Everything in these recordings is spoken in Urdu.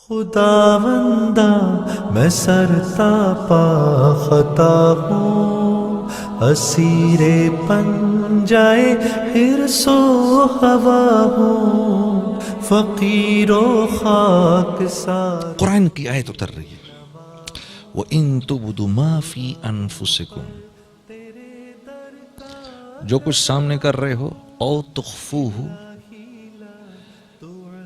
خداوندا میں سرتا پا خطا ہوں، اسیر پنجائے حرص و ہوا ہوں، فقیر و خاک سار۔ قرآن کی آیت اتر رہی ہے، وَإِن تُبْدُوا مَا فِي أَنفُسِكُمْ، جو کچھ سامنے کر رہے ہو، او تخفوہ،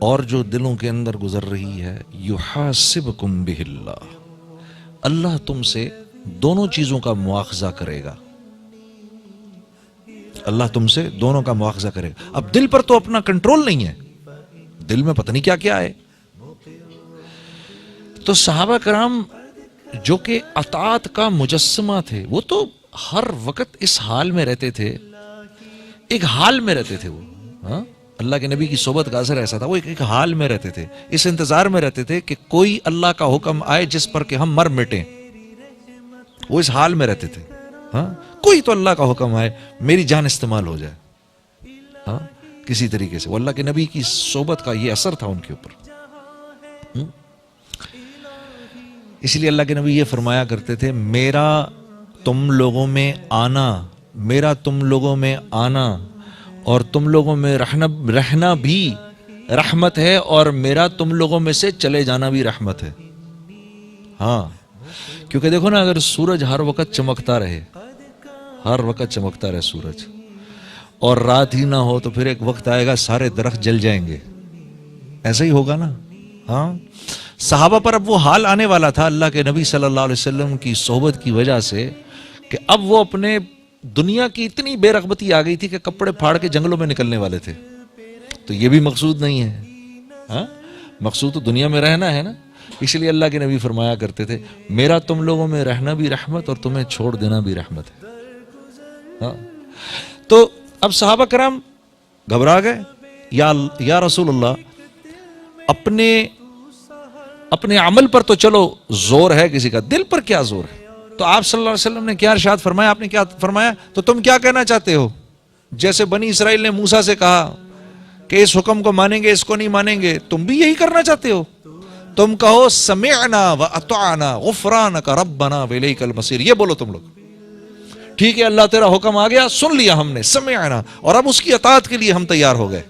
اور جو دلوں کے اندر گزر رہی ہے، یحاسبکم بہ اللہ، اللہ تم سے دونوں چیزوں کا مواخذہ کرے گا، اللہ تم سے دونوں کا مواخذہ کرے گا۔ اب دل پر تو اپنا کنٹرول نہیں ہے، دل میں پتہ نہیں کیا کیا ہے۔ تو صحابہ کرام جو کہ اطاعت کا مجسمہ تھے، وہ تو ہر وقت اس حال میں رہتے تھے، ایک حال میں رہتے تھے وہ، ہاں؟ اللہ کے نبی کی صحبت کا اثر ایسا تھا، وہ ایک حال میں رہتے تھے، اس انتظار میں رہتے تھے کہ کوئی اللہ کا حکم آئے جس پر کہ ہم مر مٹیں، وہ اس حال میں رہتے تھے، ہاں؟ کوئی تو اللہ کا حکم آئے میری جان استعمال ہو جائے، ہاں؟ کسی طریقے سے وہ اللہ کے نبی کی صحبت کا یہ اثر تھا ان کے اوپر۔ اس لیے اللہ کے نبی یہ فرمایا کرتے تھے، میرا تم لوگوں میں آنا، میرا تم لوگوں میں آنا اور تم لوگوں میں رہنا بھی رحمت ہے، اور میرا تم لوگوں میں سے چلے جانا بھی رحمت ہے۔ ہاں، کیونکہ دیکھو نا، اگر سورج ہر وقت چمکتا رہے، ہر وقت چمکتا رہے سورج، اور رات ہی نہ ہو، تو پھر ایک وقت آئے گا سارے درخت جل جائیں گے، ایسا ہی ہوگا نا۔ ہاں، صحابہ پر اب وہ حال آنے والا تھا اللہ کے نبی صلی اللہ علیہ وسلم کی صحبت کی وجہ سے، کہ اب وہ اپنے دنیا کی اتنی بے رغبتی آ گئی تھی کہ کپڑے پھاڑ کے جنگلوں میں نکلنے والے تھے۔ تو یہ بھی مقصود نہیں ہے، ہاں؟ مقصود تو دنیا میں رہنا ہے نا۔ اس لیے اللہ کے نبی فرمایا کرتے تھے، میرا تم لوگوں میں رہنا بھی رحمت اور تمہیں چھوڑ دینا بھی رحمت ہے۔ ہاں، تو اب صحابہ کرام گھبرا گئے، یا رسول اللہ، اپنے عمل پر تو چلو زور ہے کسی کا، دل پر کیا زور ہے؟ تو آپ صلی اللہ علیہ وسلم نے کیا ارشاد فرمایا؟ آپ نے کیا فرمایا؟ تو تم کیا کہنا چاہتے ہو؟ جیسے بنی اسرائیل نے موسیٰ سے کہا کہ اس حکم کو مانیں گے، اس کو نہیں مانیں گے، تم بھی یہی کرنا چاہتے ہو؟ تم کہو سمعنا واطعنا غفرانک ربنا والیک المصیر، یہ بولو تم لوگ، ٹھیک ہے اللہ تیرا حکم آ گیا، سن لیا ہم نے، سمعنا، اور اب اس کی اطاعت کے لیے ہم تیار ہو گئے۔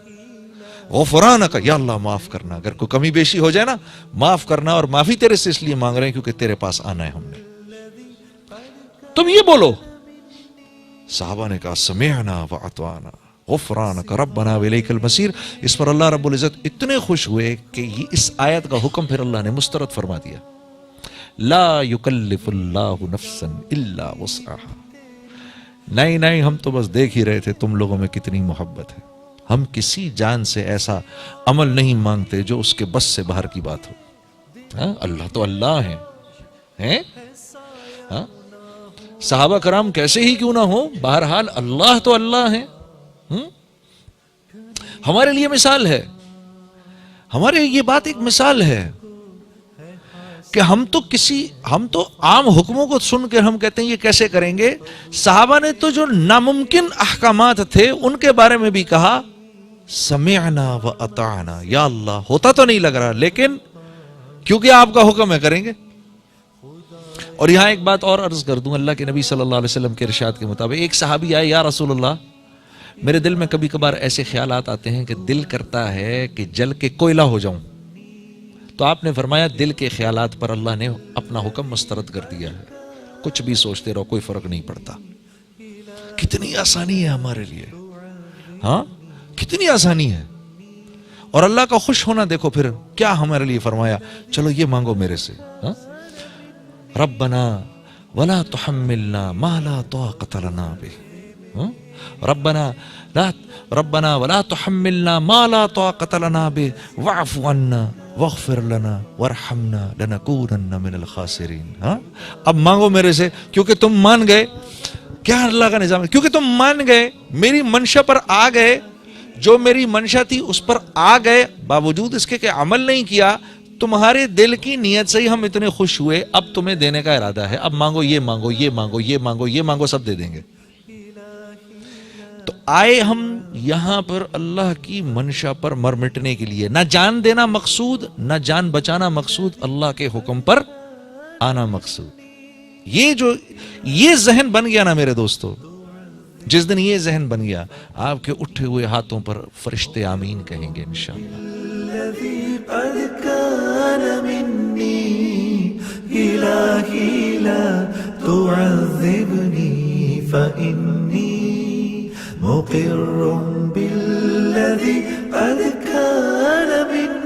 غفرانک، یا اللہ معاف کرنا، اگر کوئی کمی بیشی ہو جائے نا معاف کرنا، اور معافی تیرے سے اس لیے مانگ رہے ہیں کیونکہ تیرے پاس آنا ہے ہم نے، تم یہ بولو۔ صحابہ نے کہا سمعنا واطعنا غفرانک ربنا والیک المصیر۔ اس پر اللہ رب العزت اتنے خوش ہوئے کہ اس آیت کا حکم پھر اللہ نے مسترد فرما دیا، لا یکلف اللہ نفسا الا وسعها۔ نہیں، ہم تو بس دیکھ ہی رہے تھے تم لوگوں میں کتنی محبت ہے، ہم کسی جان سے ایسا عمل نہیں مانگتے جو اس کے بس سے باہر کی بات ہو۔ ہاں، اللہ تو اللہ ہے، ہاں؟ صحابہ کرام کیسے ہی کیوں نہ ہو، بہرحال اللہ تو اللہ ہے۔ ہمارے لیے مثال ہے، ہمارے یہ بات ایک مثال ہے کہ ہم تو عام حکموں کو سن کے ہم کہتے ہیں یہ کیسے کریں گے۔ صحابہ نے تو جو ناممکن احکامات تھے ان کے بارے میں بھی کہا سمعنا واطعنا، یا اللہ ہوتا تو نہیں لگ رہا لیکن کیونکہ آپ کا حکم ہے کریں گے۔ اور یہاں ایک بات اور عرض کر دوں، اللہ کے نبی صلی اللہ علیہ وسلم کے ارشاد کے مطابق ایک صحابی آئے، یا رسول اللہ میرے دل میں کبھی کبھار ایسے خیالات آتے ہیں کہ دل کرتا ہے کہ جل کے کوئلہ ہو جاؤں۔ تو آپ نے فرمایا دل کے خیالات پر اللہ نے اپنا حکم مسترد کر دیا ہے، کچھ بھی سوچتے رہو کوئی فرق نہیں پڑتا۔ کتنی آسانی ہے ہمارے لیے، ہاں کتنی آسانی ہے۔ اور اللہ کا خوش ہونا دیکھو پھر کیا ہمارے لیے فرمایا، چلو یہ مانگو میرے سے، ہاں؟ ربنا ولا تحملنا ما لا طاقت لنا به، ربنا ولا تحملنا ما لا طاقت لنا به واعف عنا واغفر لنا وارحمنا لنكونن من الخاسرین۔ ہاں، اب مانگو میرے سے، کیونکہ تم مان گئے، کیا اللہ کا نظام ہے، کیونکہ تم مان گئے، میری منشا پر آ گئے، جو میری منشا تھی اس پر آ گئے، باوجود اس کے کہ عمل نہیں کیا، تمہارے دل کی نیت سے ہی ہم اتنے خوش ہوئے، اب تمہیں دینے کا ارادہ ہے، اب مانگو، یہ مانگو، یہ مانگو، یہ مانگو، یہ مانگو، سب دے دیں گے۔ تو آئے ہم یہاں پر اللہ کی منشا پر مر مٹنے کے لیے. نہ جان دینا مقصود، نہ جان بچانا مقصود، اللہ کے حکم پر آنا مقصود. یہ ذہن بن گیا نا میرے دوستو، جس دن یہ ذہن بن گیا، آپ کے اٹھے ہوئے ہاتھوں پر فرشتے آمین کہیں گے انشاءاللہ. الذي قد كان مني إلهي لا تعذبني فإني مقر بالذي قد كان مني